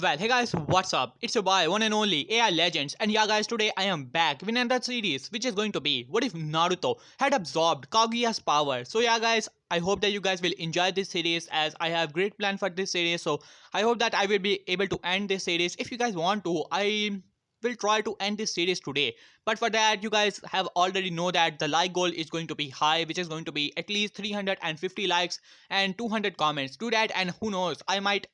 Well, hey guys, what's up? It's your boy, one and only AI Legends, and yeah, guys, today I am back with another series, which is going to be what if Naruto had absorbed Kaguya's power. So, yeah, guys, I hope that you guys will enjoy this series as I have great plan for this series. So, I hope that I will be able to end this series. If you guys want to, I will try to end this series today. But for that, you guys have already know that the like goal is going to be high, which is going to be at least 350 likes and 200 comments. Do that, and who knows, I might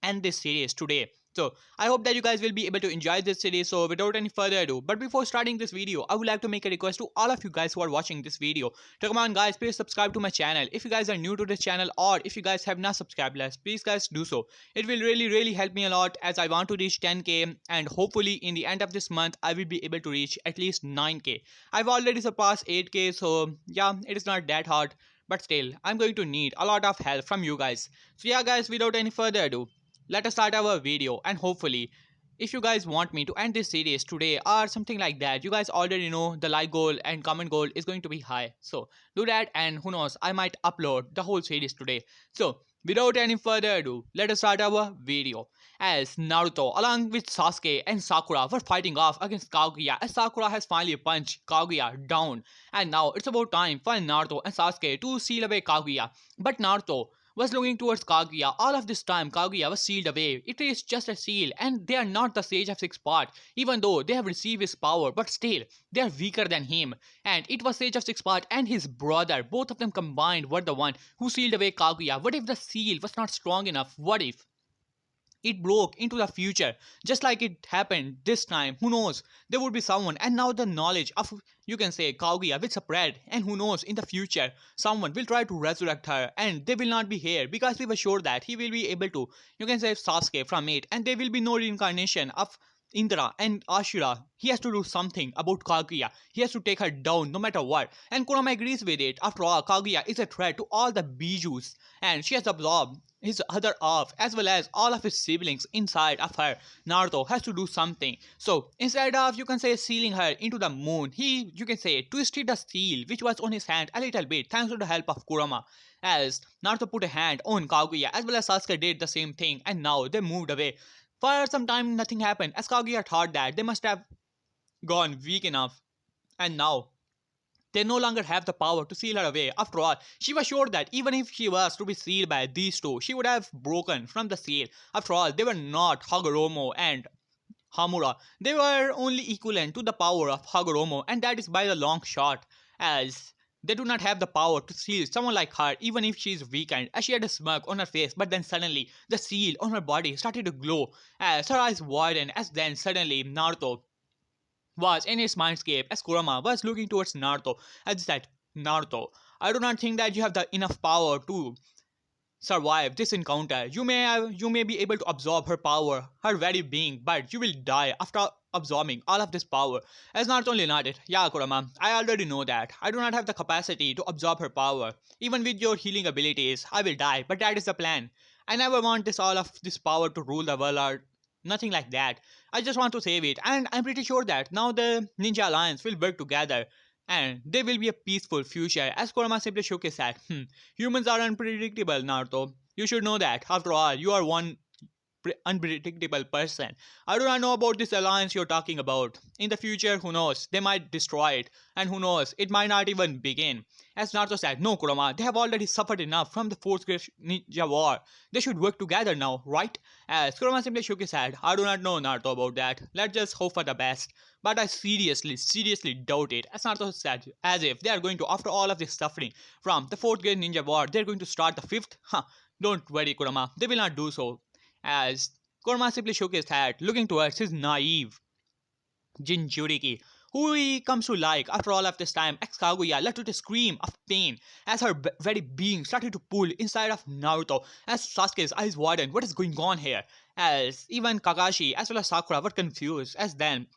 end this series today. So I hope that you guys will be able to enjoy this series. So without any further ado, but before starting this video, I would like to make a request to all of you guys who are watching this video. So come on guys, please subscribe to my channel. If you guys are new to this channel or if you guys have not subscribed yet, please guys do so. It will really help me a lot as I want to reach 10k, and hopefully in the end of this month I will be able to reach at least 9k. I've already surpassed 8k, so yeah, it is not that hard. But still, I'm going to need a lot of help from you guys. So yeah guys, without any further ado, let us start our video, and hopefully if you guys want me to end this series today or something like that, you guys already know the like goal and comment goal is going to be high. So do that, and who knows, I might upload the whole series today. So without any further ado, let us start our video. As Naruto along with Sasuke and Sakura were fighting off against Kaguya, as Sakura has finally punched Kaguya down, and now it's about time for Naruto and Sasuke to seal away Kaguya. But Naruto was looking towards Kaguya. All of this time, Kaguya was sealed away. It is just a seal, and they are not the Sage of Six Paths. Even though they have received his power, but still, they are weaker than him. And it was Sage of Six Paths and his brother, both of them combined, were the one who sealed away Kaguya. What if the seal was not strong enough? What if it broke into the future just like it happened this time? Who knows, there would be someone, and now the knowledge of, you can say, Kaguya will spread, and who knows, in the future someone will try to resurrect her, and they will not be here because we were sure that he will be able to, you can say, Sasuke from it, and there will be no reincarnation of Indra and Ashura. He has to do something about Kaguya. He has to take her down no matter what. And Kurama agrees with it. After all, Kaguya is a threat to all the Bijus, and she has absorbed his other half as well as all of his siblings inside of her. Naruto has to do something. So instead of, you can say, sealing her into the moon, he, you can say, twisted the seal which was on his hand a little bit thanks to the help of Kurama. As Naruto put a hand on Kaguya as well as Sasuke did the same thing, and now they moved away. For some time nothing happened as Kaguya thought that they must have gone weak enough, and now they no longer have the power to seal her away. After all, she was sure that even if she was to be sealed by these two, she would have broken from the seal. After all, they were not Hagoromo and Hamura. They were only equivalent to the power of Hagoromo, and that is by a long shot, as they do not have the power to seal someone like her even if she is weakened, as she had a smirk on her face, but then suddenly the seal on her body started to glow as her eyes widened, as then suddenly Naruto was in his mindscape as Kurama was looking towards Naruto and said, Naruto, I do not think that you have the enough power to survive this encounter. You may be able to absorb her power, her very being, but you will die after absorbing all of this power. As Naruto only nodded, yeah Kurama, I already know that. I do not have the capacity to absorb her power. Even with your healing abilities, I will die, but that is the plan. I never want all of this power to rule the world or nothing like that. I just want to save it, and I'm pretty sure that now the Ninja Alliance will work together and there will be a peaceful future. As Kurama simply shook his head. Humans are unpredictable, Naruto. You should know that. After all, you are one unpredictable person. I do not know about this alliance you're talking about. In the future, who knows? They might destroy it, and who knows? It might not even begin. As Naruto said, no, Kurama, they have already suffered enough from the fourth great ninja war. They should work together now, right? As Kurama simply shook his head, I do not know, Naruto, about that. Let's just hope for the best. But I seriously doubt it. As Naruto said, as if they are going to, after all of this suffering from the fourth great ninja war, they're going to start the fifth? Don't worry, Kurama, they will not do so. As Kurama simply shook his head, looking towards his naive Jinchuriki, who he comes to like after all of this time. Ex Kaguya let out a scream of pain as her very being started to pull inside of Naruto. As Sasuke's eyes widened, what is going on here? As even Kakashi as well as Sakura were confused. As then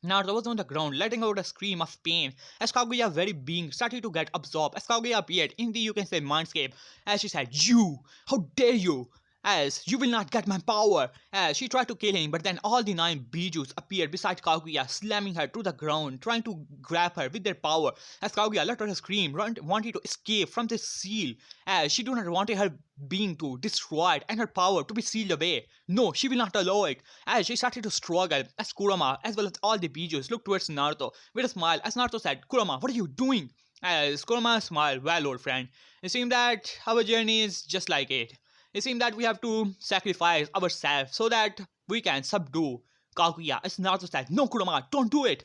Naruto was on the ground, letting out a scream of pain as Kaguya's very being started to get absorbed. As Kaguya appeared in the, you can say, mindscape, as she said, "You! How dare you!" as you will not get my power. As she tried to kill him, but then all the nine Bijus appeared beside Kaguya, slamming her to the ground, trying to grab her with their power. As Kaguya let her scream, wanted to escape from this seal, as she do not want her being to destroyed and her power to be sealed away. No, she will not allow it. As she started to struggle, as Kurama as well as all the Bijus looked towards Naruto with a smile, as Naruto said, "Kurama, what are you doing?" As Kurama smiled, "Well, old friend, it seems that our journey is just like it. It seems that we have to sacrifice ourselves so that we can subdue Kaguya." As Naruto said, "No, Kurama, don't do it."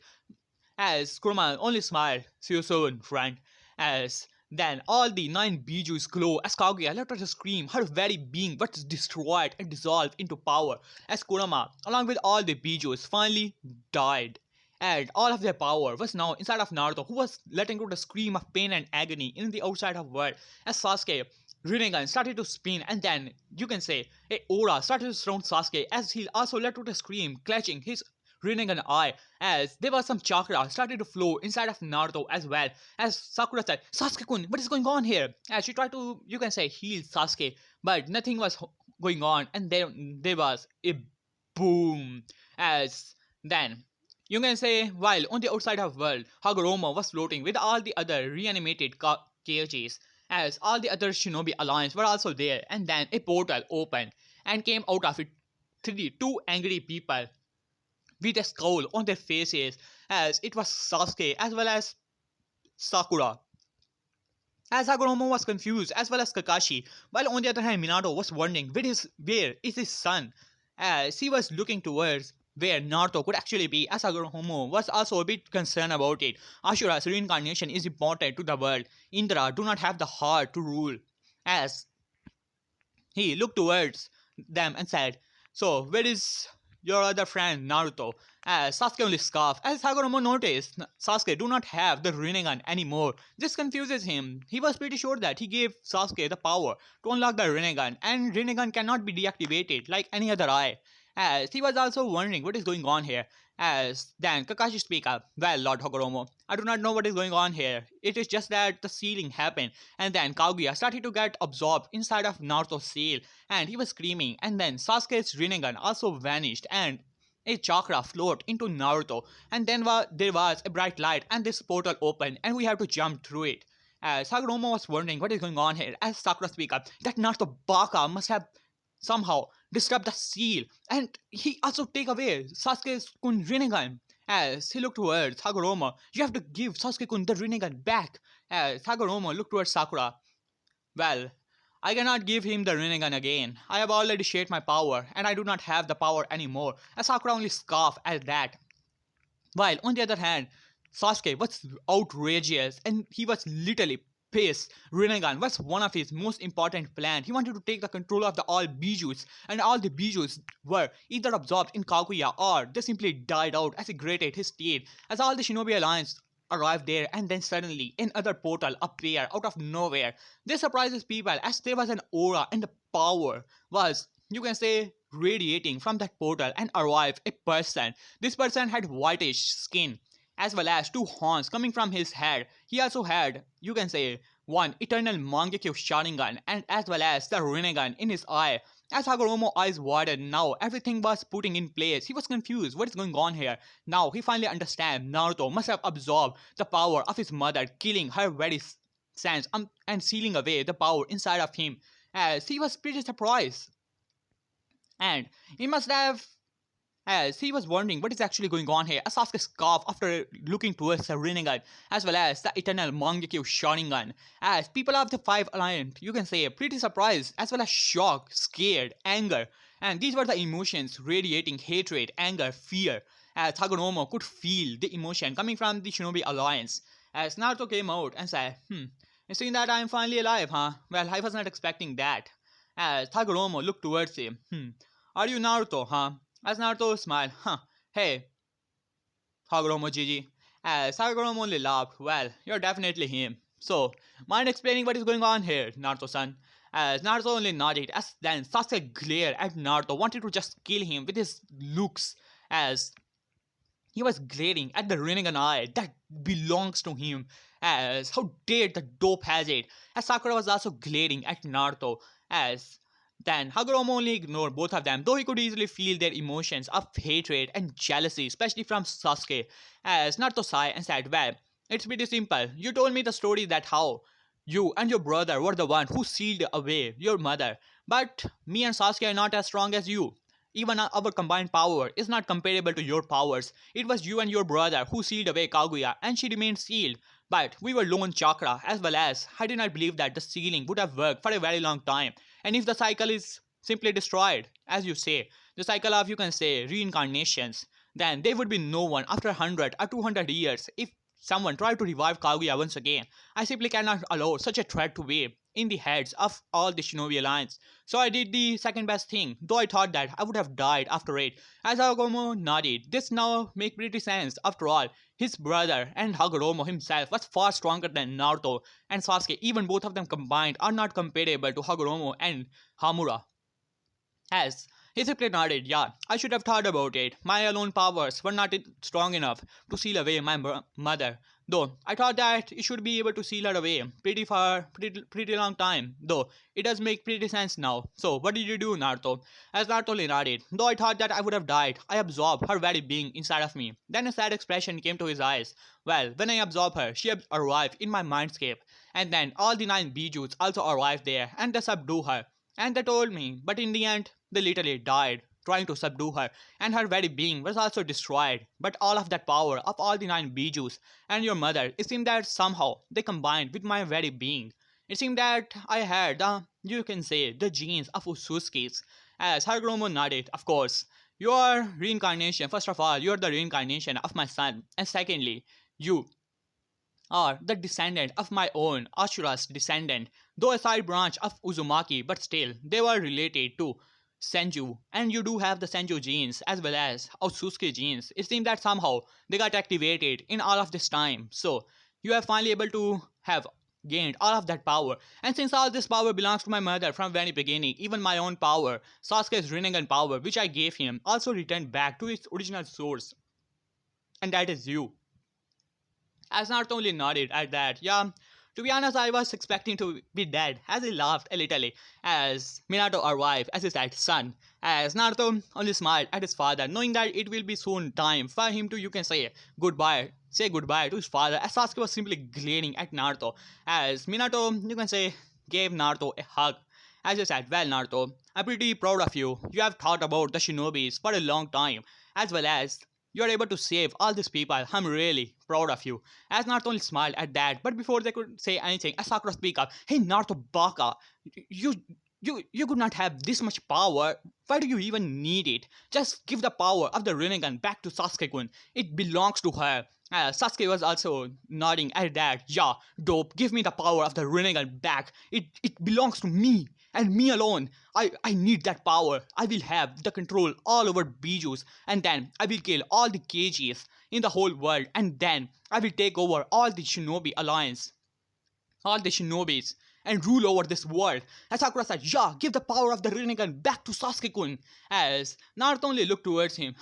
As Kurama only smiled, "See you soon, friend." As then all the nine Bijus glow as Kaguya let her scream, her very being was destroyed and dissolved into power. As Kurama, along with all the Bijus, finally died. And all of their power was now inside of Naruto, who was letting out a scream of pain and agony in the outside of world. As Sasuke Rinnegan started to spin, and then you can say a aura started to surround Sasuke as he also let out a scream, clutching his Rinnegan eye, as there was some chakra started to flow inside of Naruto as well. As Sakura said, "Sasuke-kun, what is going on here?" As she tried to, you can say, heal Sasuke, but nothing was going on, and there was a boom. As then you can say, while on the outside of world, Hagoromo was floating with all the other reanimated cages, as all the other Shinobi Alliance were also there, and then a portal opened and came out of it two angry people with a scowl on their faces, as it was Sasuke as well as Sakura. As Hagoromo was confused as well as Kakashi, while on the other hand Minato was wondering where is his son, as he was looking towards where Naruto could actually be, as Hagoromo was also a bit concerned about it. Ashura's reincarnation is important to the world. Indra do not have the heart to rule. As he looked towards them and said, "So, where is your other friend Naruto?" As Sasuke only scoffed, as Hagoromo noticed Sasuke do not have the Rinnegan anymore. This confuses him. He was pretty sure that he gave Sasuke the power to unlock the Rinnegan, and Rinnegan cannot be deactivated like any other eye. As he was also wondering what is going on here. As then Kakashi speak up, "Well, Lord Hagoromo, I do not know what is going on here. It is just that the sealing happened, and then Kaguya started to get absorbed inside of Naruto's seal, and he was screaming, and then Sasuke's Rinnegan also vanished, and a chakra flowed into Naruto, and then there was a bright light, and this portal opened, and we have to jump through it." As Hagoromo was wondering what is going on here, as Sakura speak up, "That Naruto Baka must have somehow disrupt the seal, and he also take away Sasuke's kun Rinnegan." As he looked towards Hagoromo, "You have to give Sasuke-kun the Rinnegan back." As Hagoromo looked towards Sakura, "Well, I cannot give him the Rinnegan again. I have already shared my power, and I do not have the power anymore." As Sakura only scoffed at that. While on the other hand, Sasuke was outrageous, and he was literally pissed. Rinnegan was one of his most important plans. He wanted to take the control of the all Bijus, and all the Bijus were either absorbed in Kaguya or they simply died out as he gritted his teeth. As all the Shinobi Alliance arrived there, and then suddenly another portal appeared out of nowhere. This surprises people as there was an aura and the power was, you can say, radiating from that portal and arrived a person. This person had whitish skin as well as two horns coming from his head. He also had, you can say, one eternal Mangekyo Sharingan and as well as the Rinnegan in his eye. As Hagoromo's eyes widened, now everything was putting in place. He was confused. What is going on here? Now he finally understands. Naruto must have absorbed the power of his mother, killing her very sense and sealing away the power inside of him. As he was pretty surprised. And he must have, as he was wondering what is actually going on here, as Sasuke scoffed after looking towards the Rinnegan as well as the eternal Mangekyo Sharingan. As people of the Five Alliance, you can say, pretty surprised as well as shocked, scared, anger. And these were the emotions radiating hatred, anger, fear. As Hagoromo could feel the emotion coming from the Shinobi Alliance. As Naruto came out and said, "You seeing that I am finally alive, huh? Well, I was not expecting that." As Hagoromo looked towards him, "Are you Naruto, huh?" As Naruto smiled, "Hey, Hagoromo Gigi." As Hagoromo only laughed, "Well, you're definitely him. So, mind explaining what is going on here, Naruto-san?" As Naruto only nodded, as then Sasuke glared at Naruto, wanted to just kill him with his looks, as he was glaring at the Rinnegan eye that belongs to him. As how dare the dope has it? As Sakura was also glaring at Naruto, as Then Hagoromo only ignored both of them, though he could easily feel their emotions of hatred and jealousy, especially from Sasuke, as Naruto sighed and said, well, it's pretty simple. You told me the story that how you and your brother were the one who sealed away your mother, but me and Sasuke are not as strong as you. Even our combined power is not comparable to your powers. It was you and your brother who sealed away Kaguya, and she remained sealed. But we were low on chakra, as well as I did not believe that the sealing would have worked for a very long time. And if the cycle is simply destroyed, as you say, the cycle of, you can say, reincarnations, then there would be no one after 100 or 200 years if someone tried to revive Kaguya once again. I simply cannot allow such a threat to be in the heads of all the Shinobi Alliance. So I did the second best thing, though I thought that I would have died after it. As Hagoromo nodded, this now make pretty sense. After all, his brother and Hagoromo himself was far stronger than Naruto and Sasuke. Even both of them combined are not comparable to Hagoromo and Hamura. As he simply nodded, yeah, I should have thought about it. My alone powers were not strong enough to seal away my mother. Though I thought that it should be able to seal her away pretty long time. Though it does make pretty sense now. So what did you do, Naruto? As Naruto only nodded, though I thought that I would have died, I absorbed her very being inside of me. Then a sad expression came to his eyes. Well, when I absorbed her, she arrived in my mindscape, and then all the 9 bijus also arrived there, and they subdue her. And they told me, but in the end, they literally died trying to subdue her, and her very being was also destroyed. But all of that power of all the 9 bijus and your mother, it seemed that somehow they combined with my very being. It seemed that I had you can say, the genes of Ususuke's. As Hagoromo nodded, of course. Your reincarnation, first of all, you're the reincarnation of my son, and secondly, you are the descendant of my own Ashura's descendant, though a side branch of Uzumaki, but still they were related to Senju, and you do have the Senju genes as well as Otsutsuki genes. It seems that somehow they got activated in all of this time, so you are finally able to have gained all of that power. And since all this power belongs to my mother from very beginning, even my own power, Sasuke's Rinnegan power, which I gave him, also returned back to its original source, and that is you. As Naruto only nodded at that. Yeah, to be honest, I was expecting to be dead, as he laughed a little as Minato arrived, as he said, son. As Naruto only smiled at his father, knowing that it will be soon time for him to, you can say goodbye to his father, as Sasuke was simply glaring at Naruto. As Minato, you can say, gave Naruto a hug. As he said, well, Naruto, I'm pretty proud of you. You have thought about the shinobis for a long time, as well as you are able to save all these people. I'm really proud of you. As Naruto only smiled at that, but before they could say anything, as Sakura speak up, hey Naruto Baka, you you could not have this much power. Why do you even need it? Just give the power of the Rinnegan back to Sasuke-kun. It belongs to her. Sasuke was also nodding at that. Yeah, dope. Give me the power of the Rinnegan back. It belongs to me and me alone. I need that power. I will have the control all over Bijus, and then I will kill all the KGs in the whole world, and then I will take over all the Shinobi Alliance, all the Shinobis, and rule over this world. As Sakura said, yeah, give the power of the Rinnegan back to Sasuke-kun. As Naruto only looked towards him,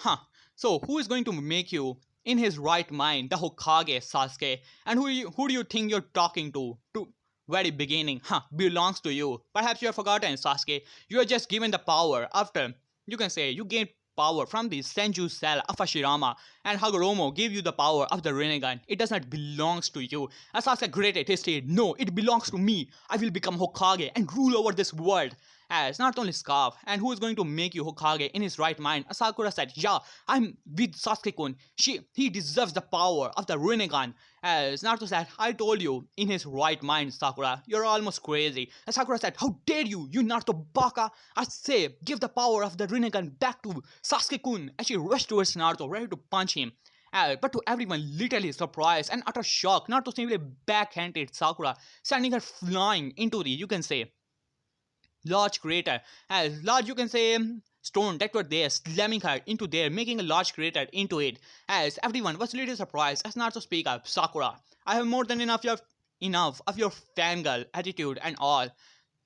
so who is going to make you in his right mind the Hokage, Sasuke? And who do you think you're talking to? To very beginning, belongs to you. Perhaps you have forgotten, Sasuke. You are just given the power after, you can say, you gained power from the Senju cell of Hashirama, and Hagoromo gave you the power of the Rinnegan. It does not belongs to you. As Sasuke gritted his teeth, no, it belongs to me. I will become Hokage and rule over this world. As not only Scarf, and who is going to make you Hokage in his right mind? As Sakura said, yeah, I'm with Sasuke-kun. He deserves the power of the Rinnegan. As Naruto said, I told you, in his right mind, Sakura, you're almost crazy. As Sakura said, how dare you Naruto Baka? I say, give the power of the Rinnegan back to Sasuke-kun. As she rushed towards Naruto, ready to punch him. But to everyone literally surprised and utter shock, Naruto simply backhanded Sakura, sending her flying into the, you can say, large crater. As large, you can say, stone that were there, slamming her into there, making a large crater into it. As everyone was little surprised as Naruto speak up, Sakura, I have more than enough of your fangirl attitude and all.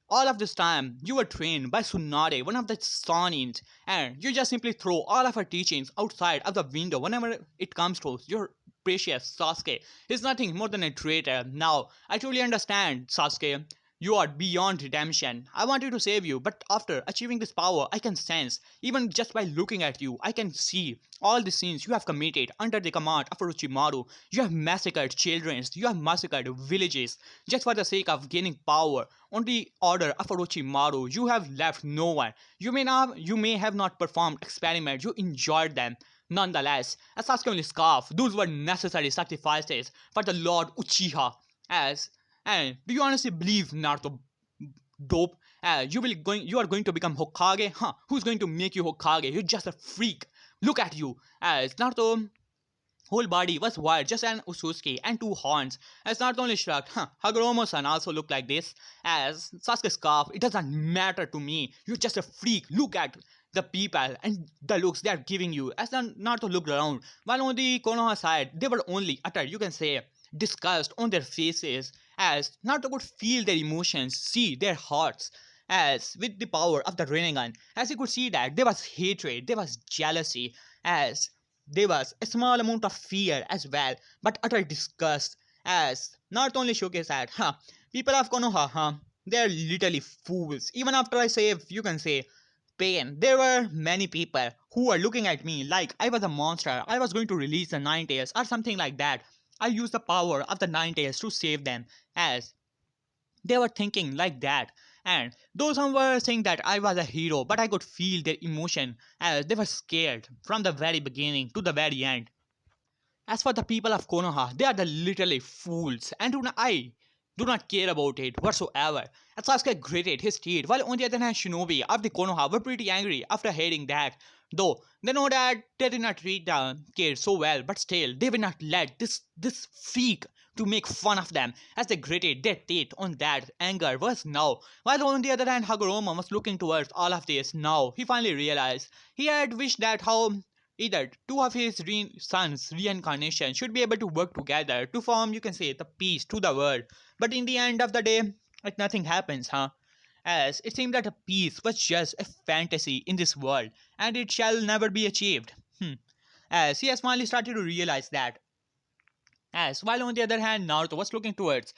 All of this time, you were trained by Tsunade, one of the Sanins, and you just simply throw all of her teachings outside of the window whenever it comes to your precious Sasuke. He's nothing more than a traitor. Now, I truly understand, Sasuke. You are beyond redemption. I wanted to save you, but after achieving this power, I can sense, even just by looking at you, I can see all the sins you have committed under the command of Orochimaru. You have massacred children, you have massacred villages, just for the sake of gaining power. On the order of Orochimaru, you have left no one. You may have not performed experiments, you enjoyed them. Nonetheless, as Sasuke only scoffed, those were necessary sacrifices for the Lord Uchiha. As and do you honestly believe, Naruto, dope? You are going to become Hokage? Huh? Who's going to make you Hokage? You're just a freak. Look at you. As Naruto whole body was wired just an Ususuke and two horns. As not only shrugged, Hagoromo-san also looked like this. As Sasuke scoffed, it doesn't matter to me. You're just a freak. Look at the people and the looks they are giving you. As Naruto looked around, while on the Konoha side, they were only utter, you can say, disgust on their faces. As Naruto could feel their emotions, see their hearts. As with the power of the Rinnegan, as he could see that there was hatred, there was jealousy, as there was a small amount of fear as well, but utter disgust. As not only shook his head, people of Konoha, they're literally fools. Even after I save, you can say, pain, there were many people who were looking at me like I was a monster. I was going to release the Nine Tails or something like that. I used the power of the Nine Tails to save them. As they were thinking like that. And those who were saying that I was a hero, but I could feel their emotion as they were scared from the very beginning to the very end. As for the people of Konoha, they are the literally fools, and I do not care about it whatsoever. And Sasuke gritted his teeth, while on the other hand, Shinobi of the Konoha were pretty angry after hearing that. Though they know that they did not treat the kid so well, but still they will not let this freak to make fun of them as they gritted their teeth on that anger was now. While on the other hand, Hagoromo was looking towards all of this now. He finally realized he had wished that how either two of his sons' reincarnation should be able to work together to form, you can say, the peace to the world. But in the end of the day, like nothing happens, As it seemed that a peace was just a fantasy in this world, and it shall never be achieved. As he has finally started to realize that. As while on the other hand, Naruto was looking towards,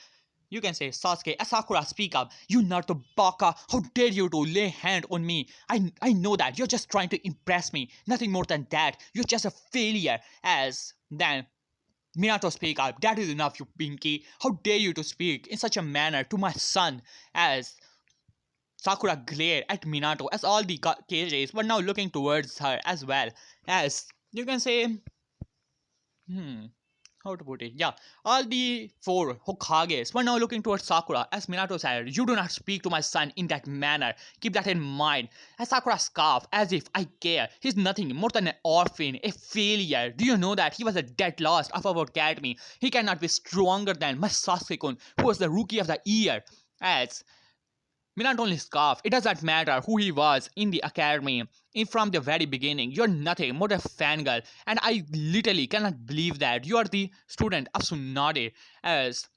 you can say, Sasuke, as Sakura, speak up. You Naruto baka, how dare you to lay hand on me? I know that, you're just trying to impress me. Nothing more than that. You're just a failure. As then Minato speak up. That is enough, you Pinky. How dare you to speak in such a manner to my son? As Sakura glared at Minato as all the cages were now looking towards her as well. As you can say, how to put it? Yeah, all the four Hokages were now looking towards Sakura as Minato said, you do not speak to my son in that manner. Keep that in mind. As Sakura scoffed, as if I care. He's nothing more than an orphan, a failure. Do you know that he was a dead lost of our academy? He cannot be stronger than my Sasuke-kun, who was the rookie of the year. As Minato only scoffed. It doesn't matter who he was in the academy. From the very beginning, you're nothing more than a fangirl. And I literally cannot believe that you are the student of Tsunade. As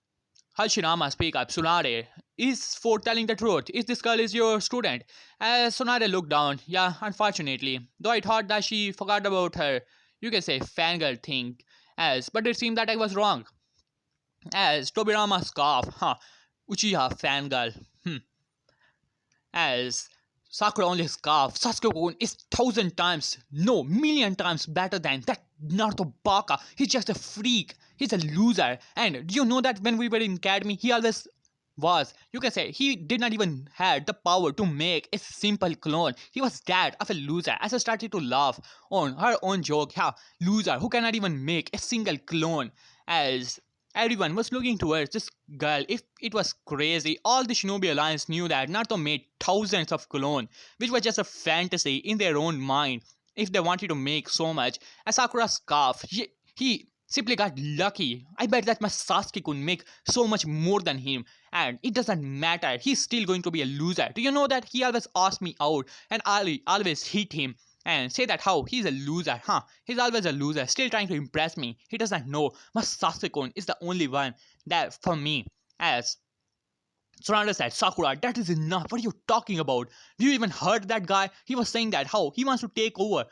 Hashirama speak up, Tsunade is for telling the truth. Is this girl is your student? As Tsunade looked down, yeah, unfortunately. Though I thought that she forgot about her, you can say, fangirl thing. But it seemed that I was wrong. As Tobirama scoffed, Uchiha fangirl. As Sakura only scarf, Sasuke is 1,000 times, no, million times better than that Naruto Baka. He's just a freak. He's a loser. And do you know that when we were in academy, he always was, you can say, he did not even had the power to make a simple clone. He was that of a loser. As I started to laugh on her own joke, loser who cannot even make a single clone. As everyone was looking towards this girl. If it was crazy, all the Shinobi Alliance knew that Naruto made thousands of clones, which was just a fantasy in their own mind. If they wanted to make so much, as Sakura's scarf, he simply got lucky. I bet that my Sasuke could make so much more than him, and it doesn't matter. He's still going to be a loser. Do you know that he always asked me out, and I always hit him and say that how he's a loser, He's always a loser, still trying to impress me. He doesn't know my Sasuke is the only one that for me. As Tsunade said, Sakura, that is enough. What are you talking about? Do you even heard that guy? He was saying that how he wants to take over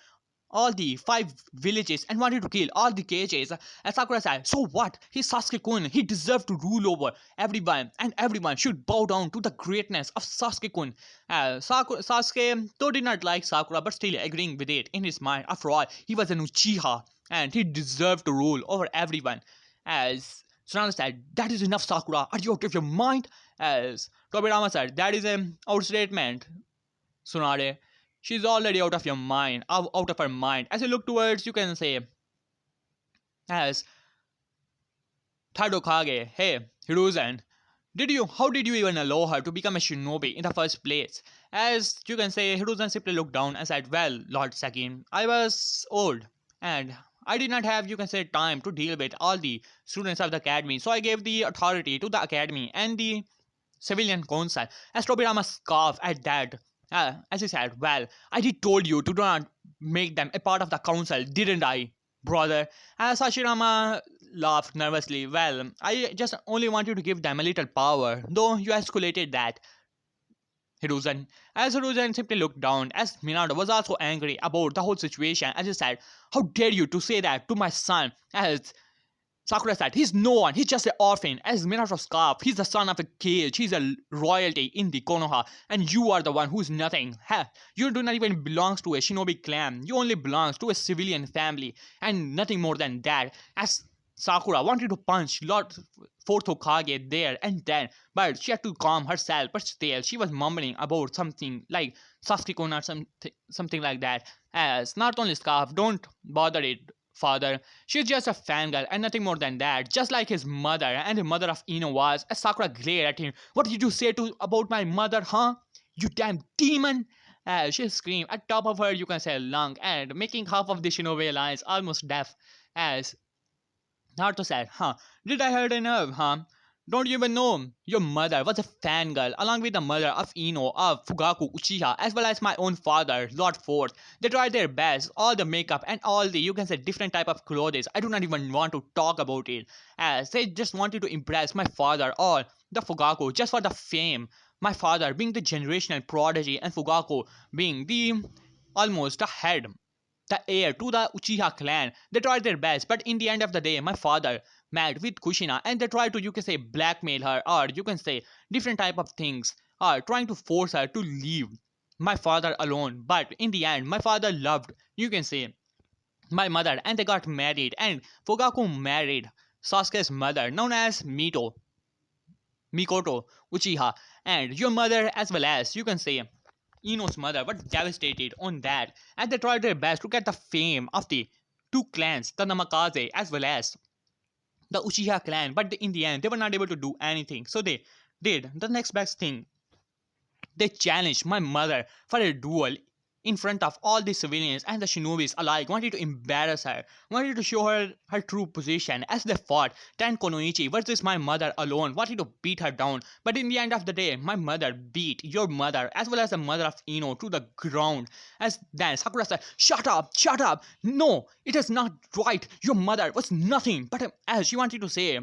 all the five villages and wanted to kill all the cages. And Sakura said, so what? He's Sasuke-kun. He deserved to rule over everyone, and everyone should bow down to the greatness of Sasuke-kun. Sasuke, though did not like Sakura, but still agreeing with it in his mind. After all, he was an Uchiha, and he deserved to rule over everyone. As Tsunade said, that is enough, Sakura. Are you out of your mind? As Tobirama said, that is an outstatement, Tsunade. She's already out of your mind, out of her mind. As you look towards, you can say, as Third Hokage, hey, Hiruzen, how did you even allow her to become a shinobi in the first place? As you can say, Hiruzen simply looked down and said, well, Lord Saki, I was old, and I did not have, you can say, time to deal with all the students of the academy, so I gave the authority to the academy and the civilian council. As Tobirama scoffed at that, as he said, well, I did told you to do not make them a part of the council, didn't I, brother? As Hashirama laughed nervously, well, I just only want you to give them a little power, though you escalated that, Hiruzen. As Hiruzen simply looked down, as Minato was also angry about the whole situation, as he said, how dare you to say that to my son? As Sakura said, he's no one, he's just an orphan. As Minato scoffed, he's the son of a cage, he's a royalty in the Konoha, and you are the one who's nothing. You do not even belong to a shinobi clan, you only belong to a civilian family, and nothing more than that. As Sakura wanted to punch Lord Fourth Hokage there and then, but she had to calm herself, but still, she was mumbling about something like Sasuke-kun or something like that. As not only scoffed, don't bother it, father. She's just a fangirl and nothing more than that, just like his mother and the mother of Ino was. As Sakura glared at him, what did you say to about my mother, huh? You damn demon! She screamed at top of her, you can say, lung, and making half of the Shinobi Alliance almost deaf. As Naruto said, did I hurt enough, Don't you even know? Your mother was a fangirl, along with the mother of Ino, of Fugaku Uchiha, as well as my own father, Lord Fourth. They tried their best, all the makeup and all the, you can say, different type of clothes. I do not even want to talk about it, as they just wanted to impress my father or the Fugaku just for the fame. My father being the generational prodigy and Fugaku being the almost the head, the heir to the Uchiha clan. They tried their best, but in the end of the day, my father met with Kushina and they tried to, you can say, blackmail her, or you can say different type of things, or trying to force her to leave my father alone. But in the end, my father loved, you can say, my mother, and they got married, and Fugaku married Sasuke's mother, known as Mikoto Uchiha, and your mother, as well as, you can say, Ino's mother, were devastated on that, and they tried their best to get the fame of the two clans, the Namikaze as well as the Uchiha clan, but in the end, they were not able to do anything. So they did the next best thing. They challenged my mother for a duel in front of all the civilians and the shinobis alike, wanted to embarrass her, wanted to show her her true position. As they fought, Ten Konoichi versus my mother alone, wanted to beat her down. But in the end of the day, my mother beat your mother as well as the mother of Ino to the ground. As then Sakura said, shut up, shut up. No, it is not right. Your mother was nothing. But as she wanted to say,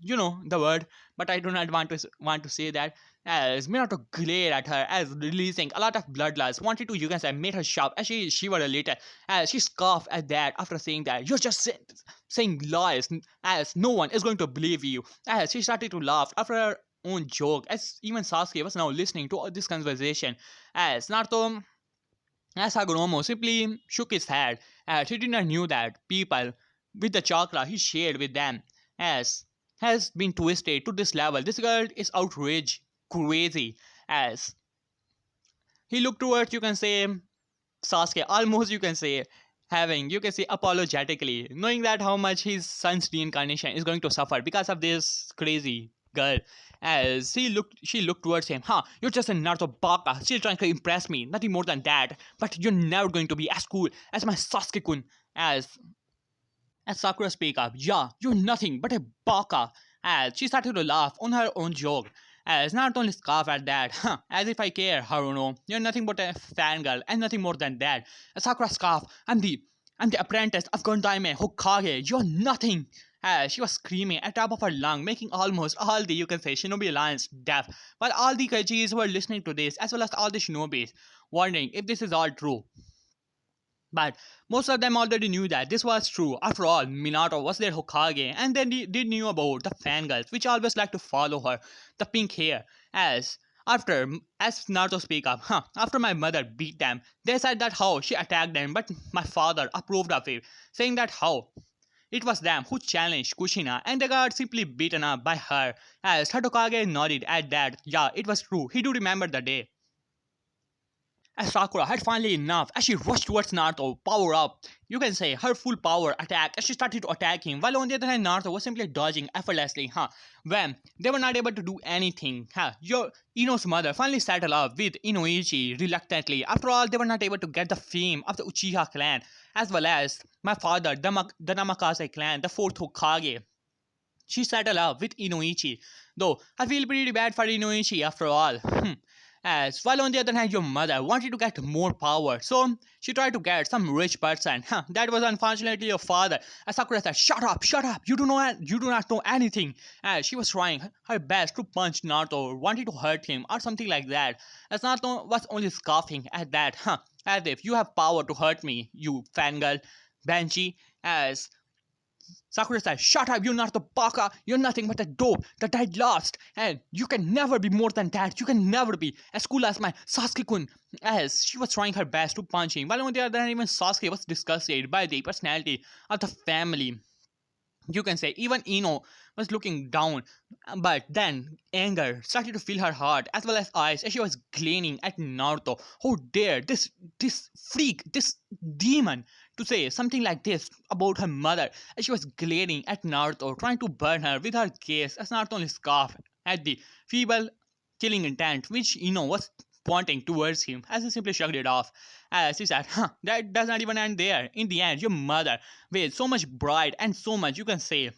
you know the word, but I do not want to say that. As Minato glared at her as releasing a lot of bloodlust, wanted to, you can say, made her shout as she shivered a little. As she scoffed at that after saying that, you're just saying lies, as no one is going to believe you. As she started to laugh after her own joke, as even Sasuke was now listening to this conversation. As Naruto, as Hagoromo simply shook his head, as he did not knew that people with the chakra he shared with them, as has been twisted to this level. This girl is outraged, crazy. As he looked towards, you can say, Sasuke, almost, you can say, having, you can say, apologetically, knowing that how much his son's reincarnation is going to suffer because of this crazy girl. As she looked towards him. You're just a Naruto baka, still trying to impress me, nothing more than that. But you're never going to be as cool as my Sasuke-kun. As Sakura speak up, yeah, you're nothing but a baka. As she started to laugh on her own joke. As not only scoff at that, as if I care, Haruno, you're nothing but a fangirl and nothing more than that. As Sakura scoff, I'm the apprentice of Gondaime Hokage, you're nothing. As she was screaming at top of her lung, making almost all the, you can say, Shinobi Alliance deaf. While all the Kaichis were listening to this, as well as all the Shinobis, wondering if this is all true. But most of them already knew that this was true. After all, Minato was their Hokage, and they did knew about the fangirls, which always like to follow her, the pink hair. As as Naruto speak up, after my mother beat them, they said that how she attacked them, but my father approved of it, saying that how it was them who challenged Kushina and they got simply beaten up by her. As Hatokage nodded at that, yeah, it was true. He do remember the day. As Sakura had finally enough, as she rushed towards Naruto, power up, you can say her full power attack as she started to attack him, while on the other hand Naruto was simply dodging effortlessly, When they were not able to do anything, Your Ino's mother finally settled up with Inoichi reluctantly. After all, they were not able to get the fame of the Uchiha clan, as well as my father, the Namakase clan, the fourth Hokage. She settled up with Inoichi, though I feel pretty bad for Inoichi after all. As while on the other hand, your mother wanted to get more power, so she tried to get some rich person. That was unfortunately your father. As Sakura said, shut up, you do not know anything." As she was trying her best to punch Naruto, wanted to hurt him or something like that. As Naruto was only scoffing at that, as if you have power to hurt me, you fangirl, Banshee. As Sakura said, "Shut up, you're not the baka, you're nothing but a dope that died lost, and you can never be more than that, you can never be as cool as my Sasuke-kun." As she was trying her best to punch him, while on the other hand, even Sasuke was disgusted by the personality of the family. You can say even Ino was looking down, but then anger started to fill her heart as well as eyes as she was gleaning at Naruto. How dare this freak, this demon, to say something like this about her mother as she was glaring at Naruto, trying to burn her with her gaze as Naruto only scoffed at the feeble killing intent which Ino was pointing towards him as he simply shrugged it off. As he said, that does not even end there. In the end, your mother, with so much pride and so much, you can say,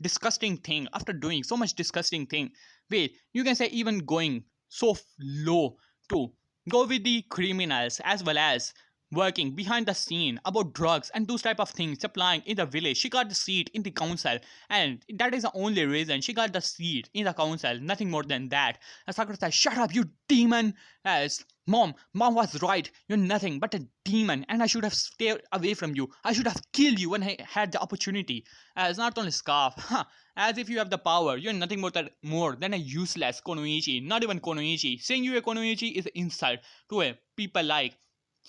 disgusting thing, after doing so much disgusting thing, with, you can say, even going so low to go with the criminals as well as working behind the scene about drugs and those type of things supplying in the village. She got the seat in the council, and that is the only reason she got the seat in the council, nothing more than that. And Sakura said, "Shut up, you demon!" As mom was right, you're nothing but a demon, and I should have stayed away from you. I should have killed you when I had the opportunity. As not only scarf, as if you have the power, you're nothing more than a useless Konoichi, not even Konoichi. Saying you a Konoichi is an insult to a people like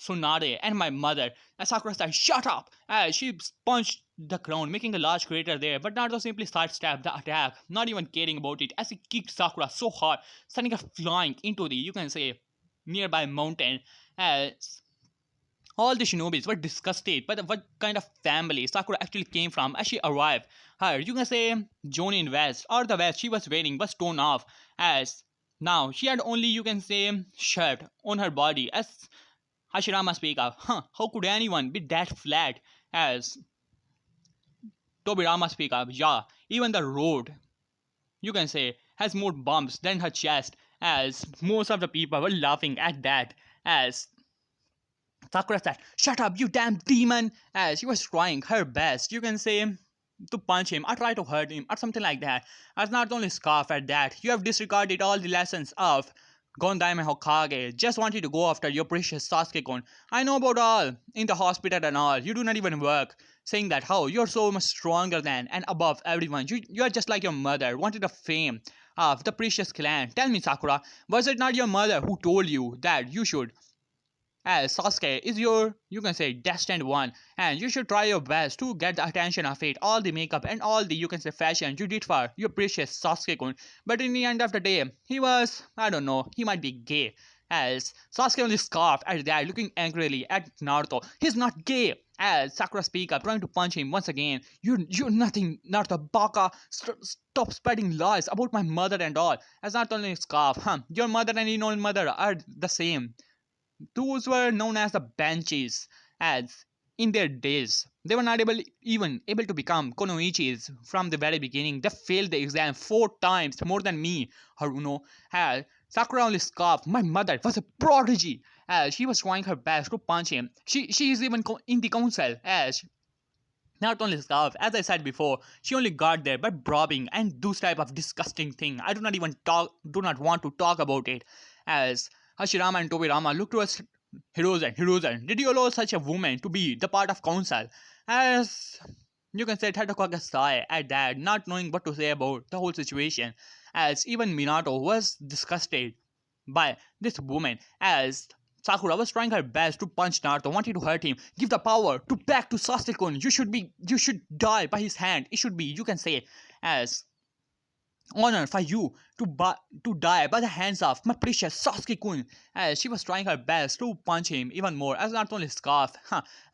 Tsunade and my mother. As Sakura said, "Shut up!" As she punched the ground, making a large crater there, but Naruto simply sidestepped the attack, not even caring about it, as he kicked Sakura so hard, sending her flying into the, you can say, nearby mountain. As all the shinobis were disgusted by what kind of family Sakura actually came from as she arrived. Her, you can say, Jonin vest or the vest she was wearing was torn off, as now she had only, you can say, shirt on her body. As Hashirama speak up, how could anyone be that flat? As Tobirama speak up, yeah, even the road, you can say, has more bumps than her chest. As most of the people were laughing at that. As Sakura said, "Shut up, you damn demon!" As she was trying her best, you can say, to punch him or try to hurt him or something like that. As not only scoff at that, you have disregarded all the lessons of Gondai Hokage. Just wanted to go after your precious Sasuke-kun. I know about all in the hospital and all. You do not even work. Saying that how you're so much stronger than and above everyone. You are just like your mother. Wanted the fame of the precious clan. Tell me, Sakura, was it not your mother who told you that you should, as Sasuke is your, you can say, destined one, and you should try your best to get the attention of it, all the makeup and all the, you can say, fashion you did for your precious Sasuke-kun. But in the end of the day, he was, I don't know, he might be gay. As Sasuke only scoffed at that, looking angrily at Naruto. "He's not gay." As Sakura speak up, trying to punch him once again. You're nothing, Naruto baka. Stop spreading lies about my mother and all. As not only scoff, your mother and your own mother are the same. Those were known as the Banshees, as in their days they were not even able to become Konoichis from the very beginning. They failed the exam 4 times more than me, Haruno. As Sakura only scoffed, my mother was a prodigy. As she was trying her best to punch him. She is even in the council. As not only scarf, as I said before, she only got there by bribing and those type of disgusting thing. I do not want to talk about it. As Hashirama and Tobirama looked towards Hiruzen, did you allow such a woman to be the part of council? As you can say, Tadakaka sighed at that, not knowing what to say about the whole situation. As even Minato was disgusted by this woman, as Sakura was trying her best to punch Naruto, wanted to hurt him, give the power to back to Sasuke-kun. You should die by his hand. It should be, you can say, as honor for you to die by the hands of my precious Sasuke-kun, as she was trying her best to punch him even more, as not only scarf,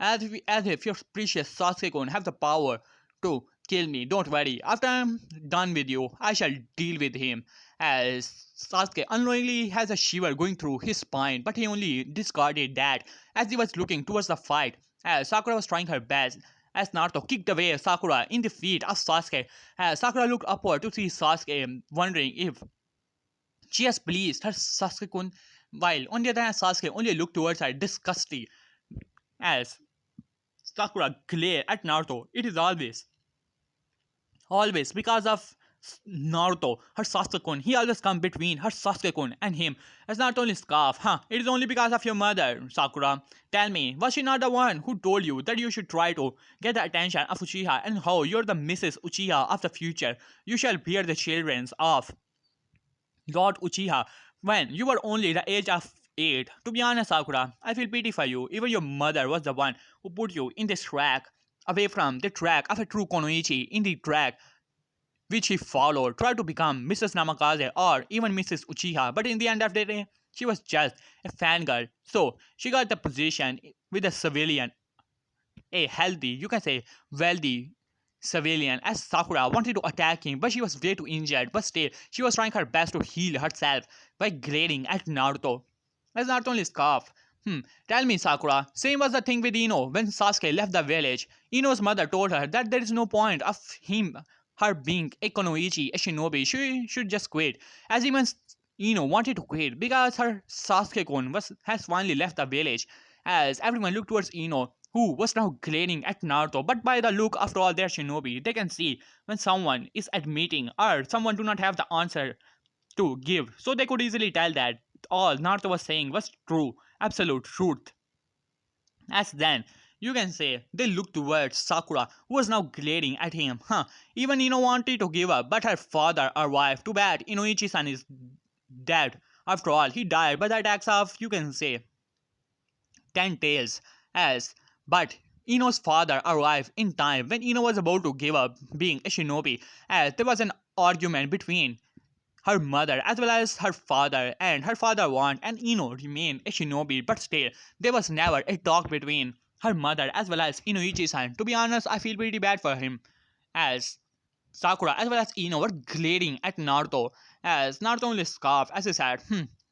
as if your precious Sasuke-kun have the power to kill me. Don't worry, after I'm done with you, I shall deal with him. As Sasuke unknowingly has a shiver going through his spine, but he only discarded that as he was looking towards the fight, as Sakura was trying her best. As Naruto kicked away Sakura in the feet of Sasuke, as Sakura looked upward to see Sasuke, wondering if she has pleased her Sasuke-kun, while on the other hand Sasuke only looked towards her disgustedly. As Sakura glared at Naruto, it is always because of Naruto, her Sasuke-kun. He always come between her Sasuke-kun and him. It's not only scarf, huh? It is only because of your mother, Sakura. Tell me, was she not the one who told you that you should try to get the attention of Uchiha, and how you're the Mrs. Uchiha of the future? You shall bear the children of Lord Uchiha when you were only the age of 8. To be honest, Sakura, I feel pity for you. Even your mother was the one who put you in this track, away from the track of a true Konoichi, in the track which he followed, tried to become Mrs. Namikaze or even Mrs. Uchiha, but in the end of the day, she was just a fangirl. So she got the position with a civilian, a healthy, you can say wealthy civilian, as Sakura wanted to attack him, but she was way too injured. But still, she was trying her best to heal herself by glaring at Naruto. As Naruto only scoffed. Tell me, Sakura, same was the thing with Ino when Sasuke left the village. Ino's mother told her that there is no point of her being a Konoichi, a shinobi. She should just quit. As even Ino wanted to quit because her Sasuke-kun has finally left the village. As everyone looked towards Ino, who was now glaring at Naruto. But by the look, after all, they're shinobi. They can see when someone is admitting or someone do not have the answer to give. So they could easily tell that all Naruto was saying was true, absolute truth. As then, you can say they looked towards Sakura, who was now glaring at him. Even Ino wanted to give up, but her father or wife, too bad, Inoichi-san is dead. After all, he died by the attacks of, you can say, 10 tails. As but Ino's father arrived in time when Ino was about to give up being a shinobi, as there was an argument between her mother as well as her father, and her father wanted and Ino remained a shinobi, but still there was never a talk between her mother as well as Inoichi-san. To be honest, I feel pretty bad for him, as Sakura as well as Ino were glaring at Naruto, as Naruto only scoffed as he said,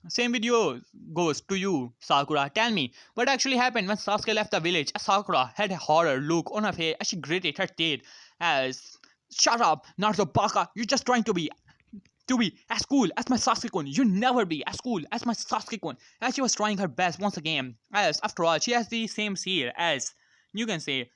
same with you goes to you, Sakura. Tell me, what actually happened when Sasuke left the village? As Sakura had a horror look on her face as she gritted her teeth, as shut up, Naruto Baka, you're just trying to be as cool as my Sasuke-kun. You never be as cool as my Sasuke-kun. As she was trying her best once again, as after all, she has the same seal as, you can say,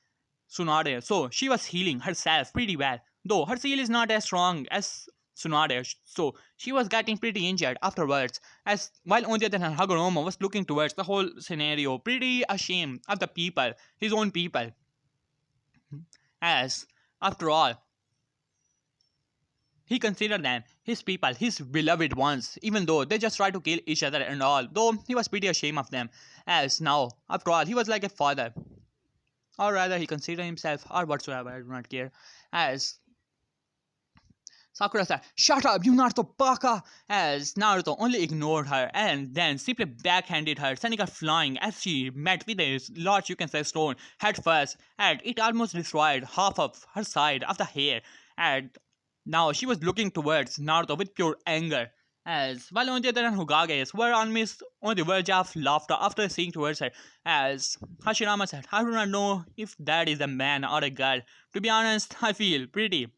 Tsunade. So she was healing herself pretty well. Though her seal is not as strong as Tsunade, so she was getting pretty injured afterwards. As while on the other hand, Hagoromo was looking towards the whole scenario, pretty ashamed of the people, his own people. As after all, he considered them his people, his beloved ones, even though they just try to kill each other and all. Though he was pretty ashamed of them, as now, after all, he was like a father, or rather, he considered himself, or whatsoever. I do not care. As Sakura said, "Shut up, you Naruto Baka!" As Naruto only ignored her and then simply backhanded her, sending her flying as she met with a large, you can say, stone head first, and it almost destroyed half of her side of the hair. And now she was looking towards Naruto with pure anger. As while on the other hand, Hokages were on the verge of laughter after seeing towards her. As Hashirama said, I do not know if that is a man or a girl. To be honest, I feel pretty,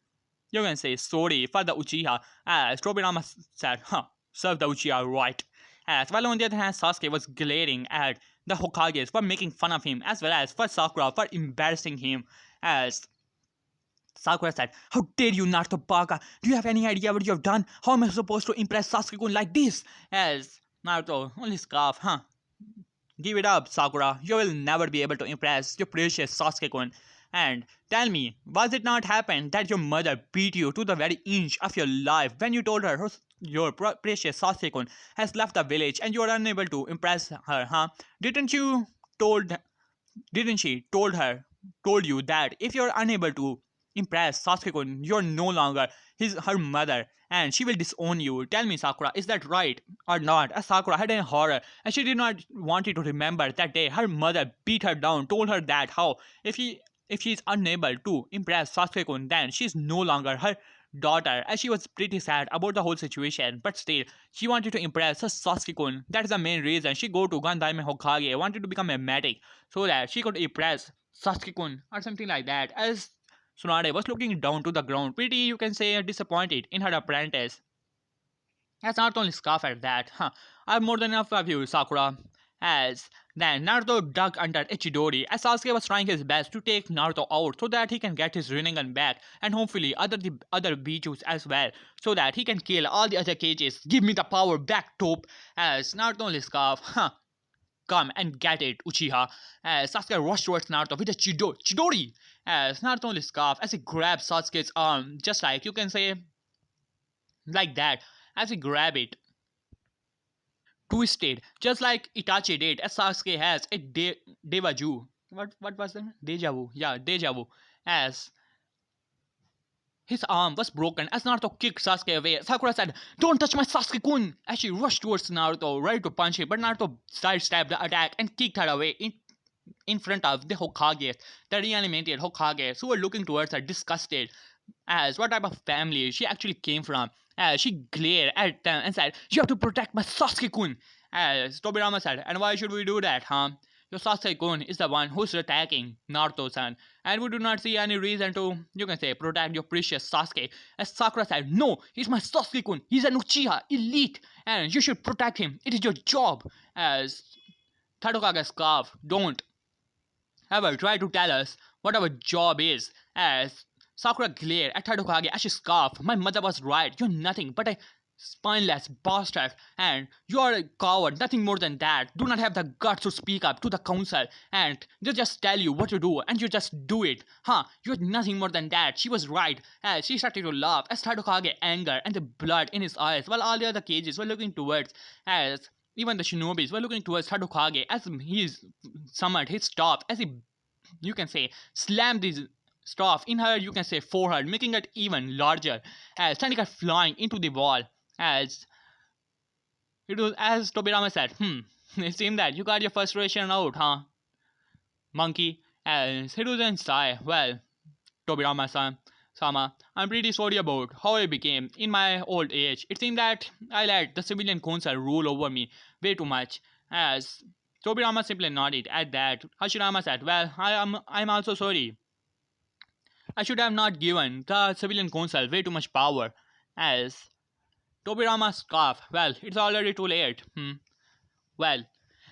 you can say, sorry for the Uchiha. As Tobirama said, serve the Uchiha right. As while on the other hand, Sasuke was glaring at the Hokages for making fun of him, as well as for Sakura for embarrassing him. As Sakura said, how dare you, Naruto Baka? Do you have any idea what you have done? How am I supposed to impress Sasuke-kun like this? As Naruto only scoffed, Give it up, Sakura. You will never be able to impress your precious Sasuke-kun. And tell me, was it not happen that your mother beat you to the very inch of your life when you told her your precious Sasuke-kun has left the village and you are unable to impress her, huh? Didn't you told didn't she told you that if you're unable to impress Sasuke-kun, you're no longer her mother and she will disown you. Tell me, Sakura, is that right or not? As Sakura had a horror and she did not want you to remember that day her mother beat her down, told her that how if she is unable to impress Sasuke-kun, then she is no longer her daughter, as she was pretty sad about the whole situation, but still, she wanted to impress her Sasuke-kun. That is the main reason she go to Gandaime Hokage, wanted to become a medic, so that she could impress Sasuke-kun or something like that. As Tsunade was looking down to the ground, pretty, you can say, disappointed in her apprentice. As not only scoff at that, I have more than enough of you, Sakura. As then Naruto dug under Ichidori as Sasuke was trying his best to take Naruto out so that he can get his Rinnegan back and hopefully the other Bijus as well so that he can kill all the other cages. Give me the power back, Top. As Naruto only scoff, come and get it, Uchiha. As Sasuke rushed towards Naruto with a Chidori. As Naruto only scoff as he grabs Sasuke's arm, just like you can say like that, as he grab it twisted, just like Itachi did, as Sasuke has a deja vu. What was that? Deja vu. Yeah, deja vu. As his arm was broken as Naruto kicked Sasuke away. Sakura said, "Don't touch my Sasuke-kun!" As she rushed towards Naruto, ready to punch him, but Naruto sidestepped the attack and kicked her away in front of the Hokages, the reanimated Hokages, who were looking towards her disgusted as what type of family she actually came from. As she glared at them and said, "You have to protect my Sasuke-kun." As Tobirama said, "And why should we do that, huh? Your Sasuke-kun is the one who's attacking Naruto-san, and we do not see any reason to, you can say, protect your precious Sasuke." As Sakura said, "No, he's my Sasuke-kun. He's an Uchiha, elite, and you should protect him. It is your job." As Tadokage scoffed, "Don't ever try to tell us what our job is." As Sakura glared at Tadokage as she scoffed, "My mother was right. You're nothing but a spineless bastard, and you are a coward, nothing more than that. Do not have the guts to speak up to the council, and they just tell you what to do, and you just do it. You're nothing more than that." She was right, as she started to laugh as Tadokage anger and the blood in his eyes, while all the other cages were looking towards, as even the shinobis were looking towards Tadokage as he summoned his staff, as he, you can say, slammed his staff in her, you can say, forehead, making it even larger, as sending her flying into the wall. As it was, as Tobirama said, it seemed that you got your frustration out, huh, monkey? As Hiruzen sighed, "Well, Tobirama-san, Sama, I'm pretty sorry about how I became in my old age. It seemed that I let the civilian council rule over me way too much." As Tobirama simply nodded at that, Hashirama said, "Well, I'm also sorry. I should have not given the civilian council way too much power." As Tobirama scoffed, "Well, it's already too late. Well,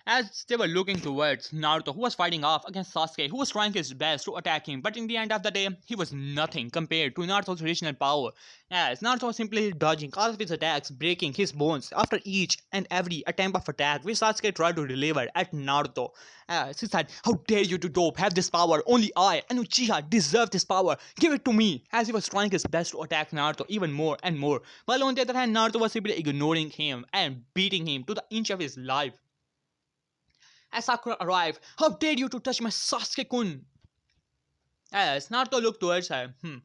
as they were looking towards Naruto, who was fighting off against Sasuke, who was trying his best to attack him, but in the end of the day, he was nothing compared to Naruto's original power. As Naruto was simply dodging all of his attacks, breaking his bones after each and every attempt of attack which Sasuke tried to deliver at Naruto. As he said, "How dare you to dope have this power? Only I and Uchiha deserve this power. Give it to me." As he was trying his best to attack Naruto even more and more, while on the other hand, Naruto was simply ignoring him and beating him to the inch of his life. As Sakura arrived, "How dare you to touch my Sasuke-kun?" As Naruto looked towards her, "You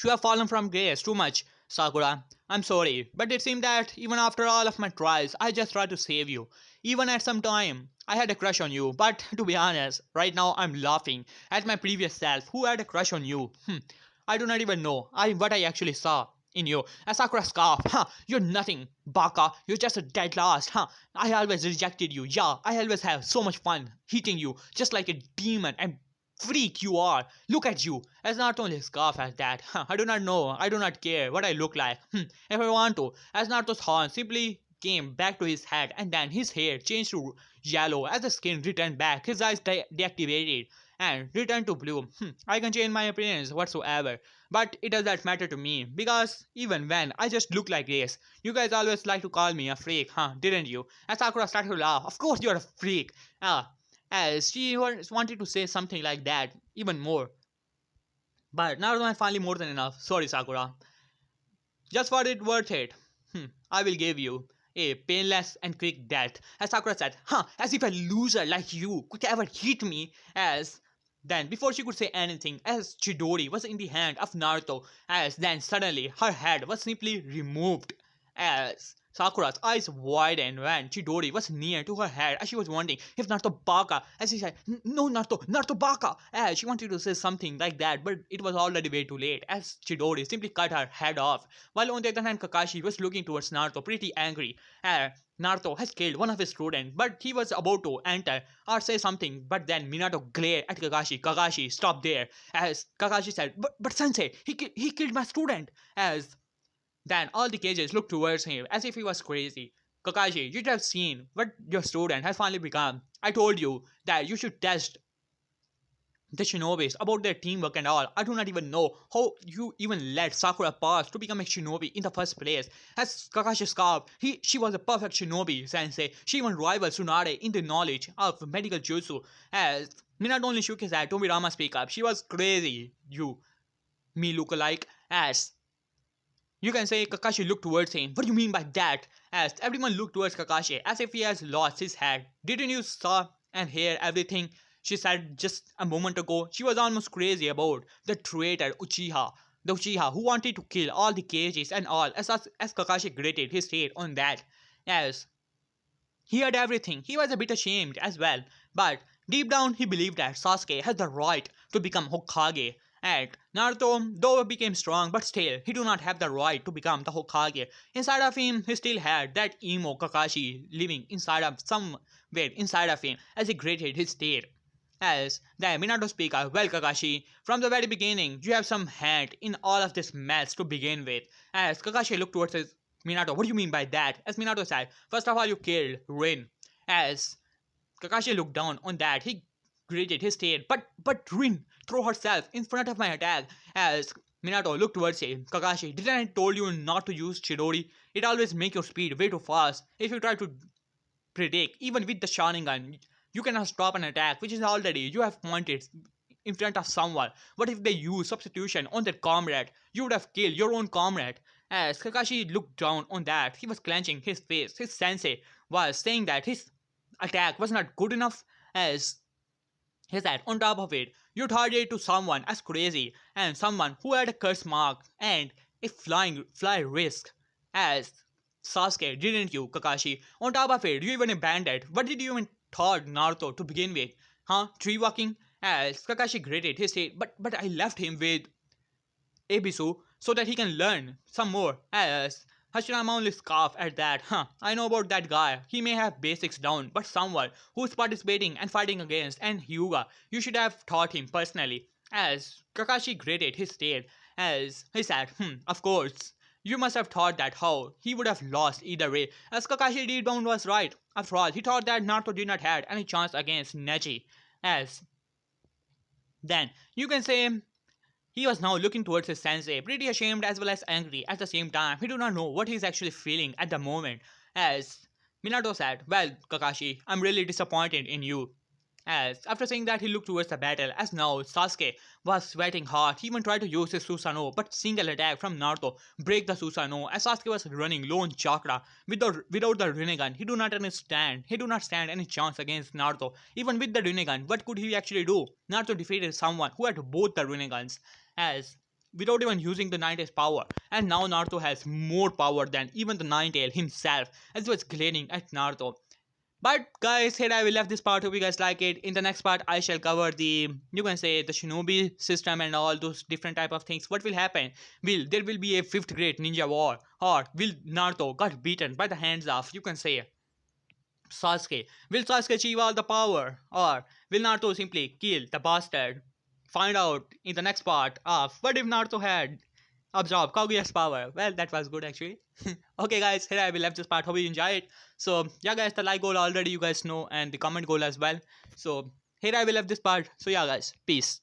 have fallen from grace too much, Sakura. I'm sorry, but it seemed that even after all of my trials, I just tried to save you. Even at some time, I had a crush on you, but to be honest, right now I'm laughing at my previous self who had a crush on you. I do not even know what I actually saw in you." As Sakura scoffed, "You're nothing, Baka. You're just a dead last. I always rejected you. Yeah, I always have so much fun hitting you, just like a demon and freak you are. Look at you." As not only scoff at that, "I do not know. I do not care what I look like. If I want to." As Naruto's horn simply came back to his head, and then his hair changed to yellow as the skin returned back. His eyes deactivated and returned to blue. I can change my appearance whatsoever, but it does not matter to me because even when I just look like this, you guys always like to call me a freak, huh? Didn't you? And Sakura started to laugh. Of course you're a freak. As she wanted to say something like that, even more. But Naruto had finally more than enough. Sorry, Sakura. Just for it worth it. I will give you a painless and quick death. As Sakura said, as if a loser like you could ever hit me. As then, before she could say anything, as Chidori was in the hand of Naruto, as then suddenly her head was simply removed. As Sakura's eyes widened when Chidori was near to her head, as she was wondering if Naruto Baka, as she said, No Naruto, Naruto Baka, as she wanted to say something like that, but it was already way too late, as Chidori simply cut her head off, while on the other hand Kakashi was looking towards Naruto pretty angry. Naruto has killed one of his students, but he was about to enter or say something, but then Minato glared at Kakashi. Kakashi, stop there, as Kakashi said, but Sensei, he killed my student, as then all the cages looked towards him as if he was crazy. Kakashi, you'd have seen what your student has finally become. I told you that you should test the shinobis about their teamwork and all. I do not even know how you even let Sakura pass to become a shinobi in the first place. As Kakashi scoffed, she was a perfect shinobi, sensei. She even rivals Tsunade in the knowledge of medical jutsu. As Minato only shook his head, Tomirama speak up. She was crazy, you, me look alike. As you can say Kakashi looked towards him. What do you mean by that? As everyone looked towards Kakashi as if he has lost his head. Didn't you saw and hear everything she said just a moment ago? She was almost crazy about the traitor Uchiha. The Uchiha who wanted to kill all the cages and all, as Kakashi gritted his teeth on that. As he had everything, he was a bit ashamed as well. But deep down he believed that Sasuke has the right to become Hokage. And Naruto, though became strong, but still, he do not have the right to become the Hokage. Inside of him, he still had that emo Kakashi living inside of somewhere inside of him as he gritted his teeth. As the Minato speaker, well Kakashi, from the very beginning, you have some hand in all of this mess to begin with. As Kakashi looked towards his Minato, what do you mean by that? As Minato said, first of all you killed Rin. As Kakashi looked down on that, he gritted his teeth, but Rin threw herself in front of my attack. As Minato looked towards him, Kakashi, didn't I told you not to use Chidori? It always make your speed way too fast. If you try to predict, even with the Sharingan, you cannot stop an attack, which is already you have pointed in front of someone. What if they use substitution on their comrade? You would have killed your own comrade. As Kakashi looked down on that, he was clenching his face. His sensei was saying that his attack was not good enough. As he said, on top of it, you thought it to someone as crazy and someone who had a curse mark and a fly risk as Sasuke, didn't you, Kakashi? On top of it, you even abandoned. What did you even thought Naruto to begin with? Huh? Tree walking? As Kakashi gritted his teeth, but I left him with Ebisu so that he can learn some more. As Hashirama only scoffed at that. I know about that guy. He may have basics down, but someone who's participating and fighting against and Hyuga, you should have taught him personally. As Kakashi gritted his teeth, as he said, of course. You must have thought that how he would have lost either way. As Kakashi deep down was right. After all, he thought that Naruto did not have any chance against Neji. As then you can say he was now looking towards his sensei, pretty ashamed as well as angry at the same time. He did not know what he is actually feeling at the moment. As Minato said, well, Kakashi, I'm really disappointed in you. As after saying that, he looked towards the battle, as now Sasuke was sweating hard. He even tried to use his Susanoo, but single attack from Naruto break the Susanoo. As Sasuke was running low on chakra without the Rinnegan, he do not understand. He do not stand any chance against Naruto. Even with the Rinnegan, what could he actually do? Naruto defeated someone who had both the Rinnegans, as without even using the Nine-Tails power. And now Naruto has more power than even the Nine-Tail himself, as he was glaring at Naruto. But guys, here I will leave this part. Hope you guys like it. In the next part, I shall cover the, you can say, the shinobi system and all those different type of things. What will happen? Will there will be a fifth great ninja war, or will Naruto got beaten by the hands of, you can say, Sasuke? Will Sasuke achieve all the power, or will Naruto simply kill the bastard? Find out in the next part of what if Naruto had absorb Kaguya's power. Well, that was good actually. Okay, guys, here I will left this part. Hope you enjoy it. So, yeah, guys, the like goal already you guys know, and the comment goal as well. So, here I will left this part. So, yeah, guys, peace.